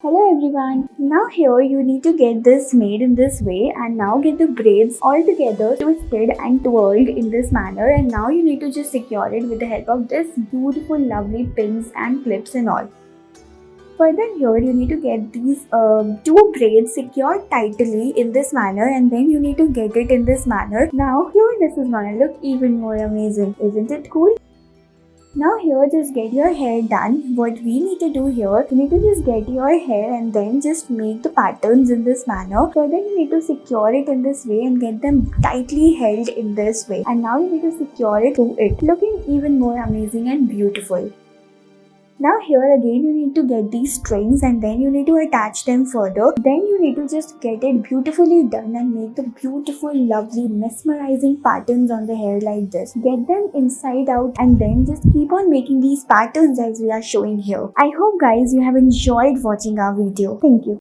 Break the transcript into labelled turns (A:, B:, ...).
A: Hello everyone. Now here you need to get this made in this way and now get the braids all together twisted and twirled in this manner, and now you need to just secure it with the help of this beautiful lovely pins and clips and all. Further here you need to get these two braids secured tightly in this manner, and then you need to get it in this manner. Now here this is gonna look even more amazing. Isn't it cool? Now here just get your hair done. What we need to do here, you need to just get your hair and then just make the patterns in this manner. Further you need to secure it in this way and get them tightly held in this way. And now you need to secure it to it, looking even more amazing and beautiful. Now here again you need to get these strings and then you need to attach them further. Then you need to just get it beautifully done and make the beautiful, lovely, mesmerizing patterns on the hair like this. Get them inside out and then just keep on making these patterns as we are showing here. I hope guys you have enjoyed watching our video. Thank you.